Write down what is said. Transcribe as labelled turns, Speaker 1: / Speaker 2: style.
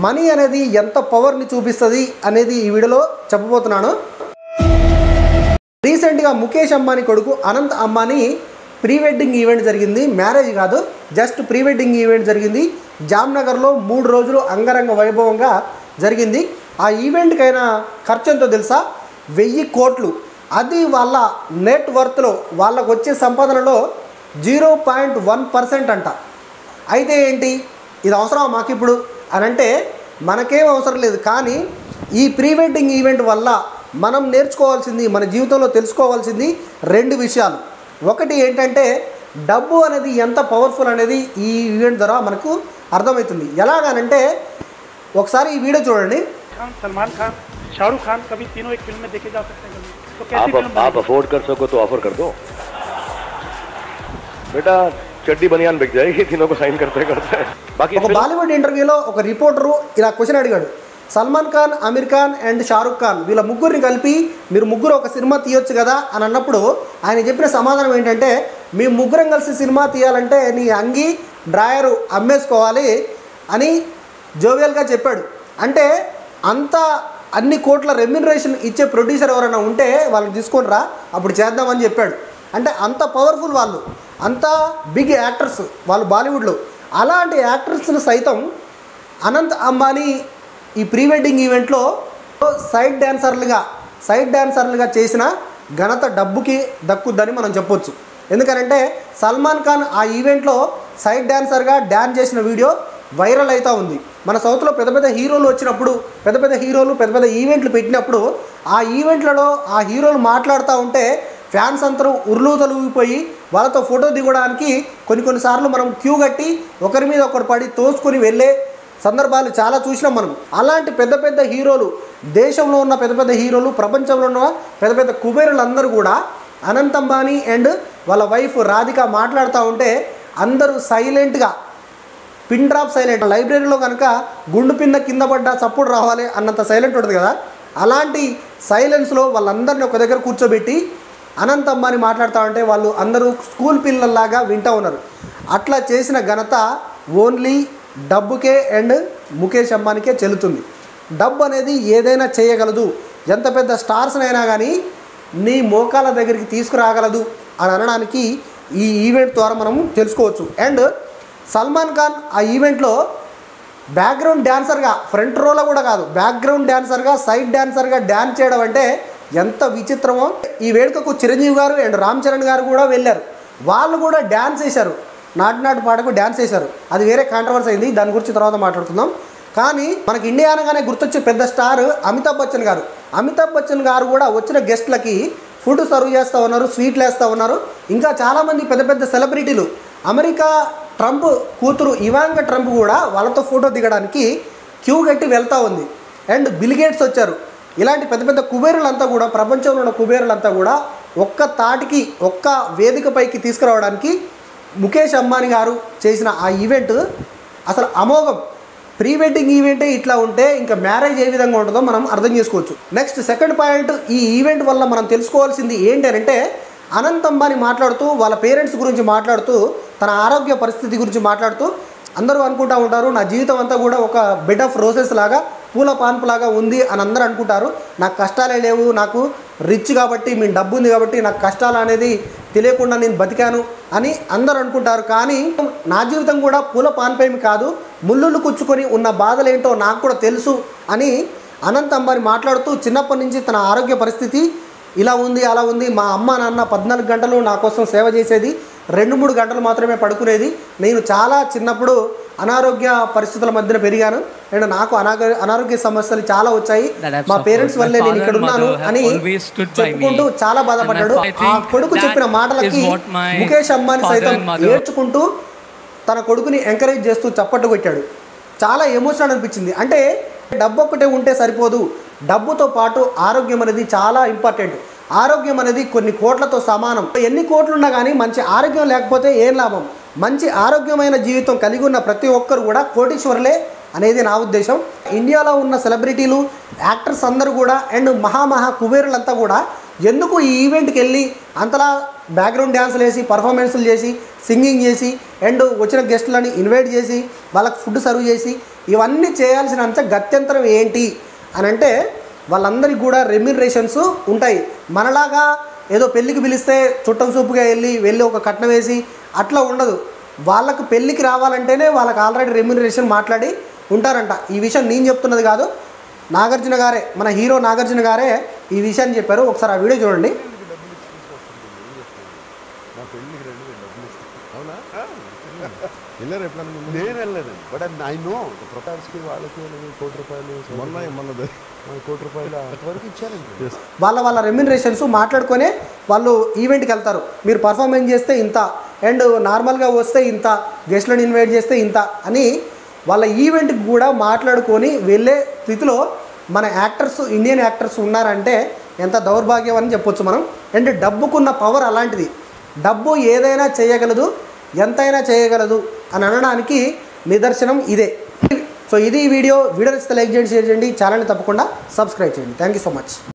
Speaker 1: Money అనేది ఎంత పవర్ని చూపిస్తుంది అనేది ఈ వీడియోలో చెప్పబోతున్నాను. రీసెంట్గా ముఖేష్ అంబానీ కొడుకు Anant Ambani pre wedding event జరిగింది. మ్యారేజ్ కాదు, జస్ట్ ప్రీ వెడ్డింగ్ ఈవెంట్ జరిగింది. జామ్నగర్లో 3 రోజులు అంగరంగ వైభవంగా జరిగింది. ఆ ఈవెంట్కైనా ఖర్చు ఎంతో తెలుసా? 1000 కోట్లు. అది వాళ్ళ నెట్ వర్త్లో వాళ్ళకు వచ్చే సంపాదనలో 0.1% అంట. అయితే ఏంటి, ఇది అవసరమా మాకు ఇప్పుడు అని అంటే మనకేం అవసరం లేదు. కానీ ఈ ప్రీ వెడ్డింగ్ ఈవెంట్ వల్ల మనం నేర్చుకోవాల్సింది, మన జీవితంలో తెలుసుకోవాల్సింది 2 విషయాలు. ఒకటి ఏంటంటే డబ్బు అనేది ఎంత పవర్ఫుల్ అనేది ఈ ఈవెంట్ ద్వారా మనకు అర్థమవుతుంది. ఎలాగనంటే ఒకసారి ఈ వీడియో చూడండి.
Speaker 2: सलमान खान, शाहरुख खान कभी तीनों एक फिल्म में देखे जा सकते हैं. तो कैसी फिल्म
Speaker 3: आप अफोर्ड कर सको तो ऑफर कर दो बेटा, चड्डी बनियान बिक जाएगी तीनों को साइन करते करते. बाकी
Speaker 1: ఒక బాలీవుడ్ ఇంటర్వ్యూలో ఒక రిపోర్టరు ఇలా క్వశ్చన్ అడిగాడు. సల్మాన్ ఖాన్, అమీర్ ఖాన్ అండ్ షారుఖ్ ఖాన్ వీళ్ళ ముగ్గురిని కలిపి మీరు ముగ్గురు ఒక సినిమా తీయొచ్చు కదా అని అన్నప్పుడు ఆయన చెప్పిన సమాధానం ఏంటంటే, మీ ముగ్గురం కలిసి సినిమా తీయాలంటే నీ అంగి డ్రాయరు అమ్మేసుకోవాలి అని జోవియల్గా చెప్పాడు. అంటే అంత అన్ని కోట్ల రెమ్యునరేషన్ ఇచ్చే ప్రొడ్యూసర్ ఎవరైనా ఉంటే వాళ్ళని తీసుకొని రా, అప్పుడు చేద్దామని చెప్పాడు. అంటే అంత పవర్ఫుల్ వాళ్ళు, అంత బిగ్ యాక్టర్స్ వాళ్ళు బాలీవుడ్లో. అలాంటి యాక్టర్స్ని సైతం అనంత్ అంబానీ ఈ ప్రీ వెడ్డింగ్ ఈవెంట్లో సైడ్ డ్యాన్సర్లుగా చేసిన ఘనత డబ్బుకి దక్కుద్దని మనం చెప్పొచ్చు. ఎందుకనంటే సల్మాన్ ఖాన్ ఆ ఈవెంట్లో సైడ్ డ్యాన్సర్గా డ్యాన్స్ చేసిన వీడియో వైరల్ అవుతూ ఉంది. మన సౌత్లో పెద్ద పెద్ద హీరోలు వచ్చినప్పుడు, పెద్ద పెద్ద ఈవెంట్లు పెట్టినప్పుడు ఆ ఈవెంట్లలో ఆ హీరోలు మాట్లాడుతూ ఉంటే ఫ్యాన్స్ అందరూ ఉర్లూతలూగిపోయి వాళ్ళతో ఫోటో దిగడానికి కొన్నిసార్లు మనం క్యూ కట్టి ఒకరి మీద ఒకరు పడి తోసుకొని వెళ్ళే సందర్భాలు చాలా చూసినాం మనం. అలాంటి పెద్ద హీరోలు, దేశంలో ఉన్న పెద్ద హీరోలు, ప్రపంచంలో ఉన్న పెద్ద కుబేరులందరూ కూడా అనంత్ అంబానీ అండ్ వాళ్ళ వైఫ్ రాధిక మాట్లాడుతూ ఉంటే అందరూ సైలెంట్గా, పిన్ డ్రాప్ సైలెంట్. లైబ్రరీలో కనుక గుండు పిన్న కింద పడ్డా చప్పుడు రావాలి అన్నంత సైలెంట్ ఉంటుంది కదా, అలాంటి సైలెన్స్లో వాళ్ళందరినీ ఒక దగ్గర కూర్చోబెట్టి అనంత్ అంబానీ మాట్లాడుతూ ఉంటే వాళ్ళు అందరూ స్కూల్ పిల్లల్లాగా వింటూ ఉన్నారు. అట్లా చేసిన ఘనత ఓన్లీ డబ్బుకే అండ్ ముఖేష్ అంబానీకే చెల్లుతుంది. డబ్బు అనేది ఏదైనా చేయగలదు, ఎంత పెద్ద స్టార్స్నైనా కానీ నీ మోకాల దగ్గరికి తీసుకురాగలదు అని అనడానికి ఈ ఈవెంట్ ద్వారా మనం తెలుసుకోవచ్చు. అండ్ సల్మాన్ ఖాన్ ఆ ఈవెంట్లో బ్యాక్గ్రౌండ్ డ్యాన్సర్గా, ఫ్రంట్ రోలో కూడా కాదు, బ్యాక్గ్రౌండ్ డ్యాన్సర్గా, సైడ్ డ్యాన్సర్గా డ్యాన్స్ చేయడం అంటే ఎంత విచిత్రమో. ఈ వేడుకకు చిరంజీవి గారు అండ్ రామ్ చరణ్ గారు కూడా వెళ్ళారు. వాళ్ళు కూడా డ్యాన్స్ చేశారు, నాటు పాటకు డ్యాన్స్ చేశారు. అది వేరే కాంట్రవర్సీ అయింది, దాని గురించి తర్వాత మాట్లాడుకుందాం. కానీ మనకి ఇండియా అనగానే గుర్తొచ్చే పెద్ద స్టార్ అమితాబ్ బచ్చన్ గారు. అమితాబ్ బచ్చన్ గారు కూడా వచ్చిన గెస్ట్లకి ఫుడ్ సర్వ్ చేస్తూ ఉన్నారు, స్వీట్లు వేస్తూ ఉన్నారు. ఇంకా చాలామంది పెద్ద సెలబ్రిటీలు, అమెరికా ట్రంప్ కూతురు ఇవాంకా ట్రంప్ కూడా వాళ్ళతో ఫోటో దిగడానికి క్యూ కట్టి వెళ్తూ ఉంది. అండ్ బిల్ గేట్స్ వచ్చారు. ఇలాంటి పెద్ద కుబేరులంతా కూడా, ప్రపంచంలో ఉన్న కుబేరులంతా కూడా ఒక్క తాటికి, ఒక్క వేదికపైకి తీసుకురావడానికి ముఖేష్ అంబానీ గారు చేసిన ఆ ఈవెంట్ అసలు అమోఘం. ప్రీ వెడ్డింగ్ ఈవెంటే ఇట్లా ఉంటే ఇంకా మ్యారేజ్ ఏ విధంగా ఉంటుందో మనం అర్థం చేసుకోవచ్చు. నెక్స్ట్ సెకండ్ పాయింట్, ఈ ఈవెంట్ వల్ల మనం తెలుసుకోవాల్సింది ఏంటి అంటే, అనంత్ అంబానీ మాట్లాడుతూ వాళ్ళ పేరెంట్స్ గురించి మాట్లాడుతూ, తన ఆరోగ్య పరిస్థితి గురించి మాట్లాడుతూ, అందరూ అనుకుంటూ ఉంటారు నా జీవితం అంతా కూడా ఒక బెడ్ ఆఫ్ రోసెస్ లాగా, పూల పాన్పులాగా ఉంది అని అందరూ అనుకుంటారు. నాకు కష్టాలే లేవు, నాకు రిచ్ కాబట్టి, మీ డబ్బు ఉంది కాబట్టి నాకు కష్టాలు అనేది తెలియకుండా నేను బతికాను అని అందరూ అనుకుంటారు. కానీ నా జీవితం కూడా పూల పాన్పేమి కాదు, ముళ్ళులు కుచ్చుకొని ఉన్న బాధలు ఏంటో నాకు కూడా తెలుసు అని అనంత్ అంబానీ మాట్లాడుతూ, చిన్నప్పటి నుంచి తన ఆరోగ్య పరిస్థితి ఇలా ఉంది, అలా ఉంది, మా అమ్మ నాన్న 14 గంటలు నా కోసం సేవ చేసేది, 2-3 గంటలు మాత్రమే పడుకునేది, నేను చాలా చిన్నప్పుడు అనారోగ్య పరిస్థితుల మధ్యన పెరిగాను అండ్ నాకు అనారోగ్య సమస్యలు చాలా వచ్చాయి, మా పేరెంట్స్ వల్లే నేను ఇక్కడ ఉన్నాను అని చెప్పుకుంటూ చాలా బాధపడ్డాడు. ఆ కొడుకు చెప్పిన మాటలకి ముఖేష్ అంబానీ సైతం ఏడ్చుకుంటూ తన కొడుకుని ఎంకరేజ్ చేస్తూ చప్పట్లు కొట్టాడు. చాలా ఎమోషనల్ అనిపించింది. అంటే డబ్బు ఒక్కటే ఉంటే సరిపోదు, డబ్బుతో పాటు ఆరోగ్యం అనేది చాలా ఇంపార్టెంట్. ఆరోగ్యం అనేది కొన్ని కోట్లతో సమానం. ఎన్ని కోట్లు ఉన్నా కానీ మంచి ఆరోగ్యం లేకపోతే ఏం లాభం? మంచి ఆరోగ్యమైన జీవితం కలిగి ఉన్న ప్రతి ఒక్కరు కూడా కోటీశ్వరులే అనేది నా ఉద్దేశం. ఇండియాలో ఉన్న సెలబ్రిటీలు, యాక్టర్స్ అందరూ కూడా అండ్ మహా కుబేరులంతా కూడా ఎందుకు ఈ ఈవెంట్కి వెళ్ళి అంతలా బ్యాక్గ్రౌండ్ డ్యాన్సులు వేసి పర్ఫార్మెన్స్లు చేసి సింగింగ్ చేసి అండ్ వచ్చిన గెస్టులని ఇన్వైట్ చేసి వాళ్ళకి ఫుడ్ సర్వ్ చేసి ఇవన్నీ చేయాల్సినంత గత్యంతరం ఏంటి అని అంటే వాళ్ళందరికీ కూడా రెమ్యునరేషన్స్ ఉంటాయి. మనలాగా ఏదో పెళ్ళికి పిలిస్తే చుట్టం సూపుగా వెళ్ళి ఒక కట్నం వేసి అట్లా ఉండదు. వాళ్ళకు పెళ్ళికి రావాలంటేనే వాళ్ళకి ఆల్రెడీ రెమ్యునరేషన్ మాట్లాడి ఉంటారంట. ఈ విషయం నేను చెప్తున్నది కాదు, నాగార్జున గారే, మన హీరో నాగార్జున గారే ఈ విషయాన్ని చెప్పారు. ఒకసారి ఆ వీడియో చూడండి.
Speaker 4: వెళ్ళారు ఎప్పుడన్నా?
Speaker 5: నేను వెళ్ళలేదు, బట్ ఐ నో ప్రొఫైల్స్కి వాళ్ళకి ₹1
Speaker 4: మొన్నది
Speaker 5: ₹1 అంతవరకు ఇచ్చారండి.
Speaker 1: వాళ్ళ రెమ్యునరేషన్స్ మాట్లాడుకొనే వాళ్ళు ఈవెంట్కి వెళ్తారు. మీరు పర్ఫార్మెన్స్ చేస్తే ఇంత, అండ్ నార్మల్గా వస్తే ఇంత, గెస్ట్లను ఇన్వైట్ చేస్తే ఇంత అని వాళ్ళ ఈవెంట్కి కూడా మాట్లాడుకొని వెళ్ళే స్థితిలో మన యాక్టర్స్, ఇండియన్ యాక్టర్స్ ఉన్నారంటే ఎంత దౌర్భాగ్యం అని చెప్పొచ్చు మనం. అండ్ డబ్బుకున్న పవర్ అలాంటిది. డబ్బు ఏదైనా చేయగలదు, ఎంతైనా చేయగలదు అని అనడానికి నిదర్శనం ఇదే. సో ఇది ఈ వీడియో నచ్చితే లైక్ చేయండి, షేర్ చేయండి, ఛానల్ని తప్పకుండా సబ్స్క్రైబ్ చేయండి. Thank you so much.